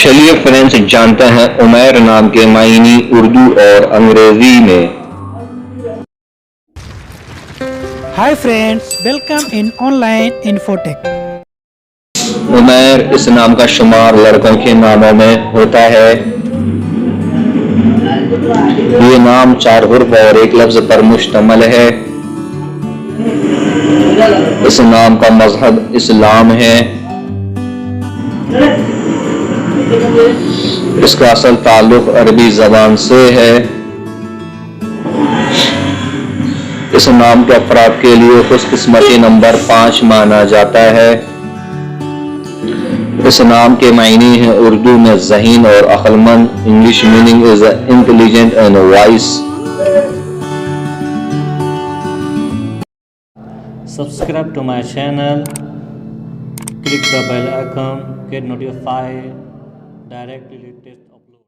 चलिए फ्रेंड्स जानते हैं उमैर नाम के मायने उर्दू और अंग्रेजी में। Hi friends, welcome in online infotech. Umair इस नाम का शुमार लड़कों के नामों में होता है। ये नाम 4 हुर्फ और 1 लफ्ज पर मुश्तमल है। इस नाम का मजहब इस्लाम है। इसका असल ताल्लुक अरबी जबान से है। इस नाम के अफराद के लिए खुशकिस्मती नंबर 5 माना जाता है। इस नाम के मायने हैं उर्दू में ज़हीन और अक्लमंद। English meaning is intelligent and wise. Subscribe to my channel, click the bell icon, get notified directly latest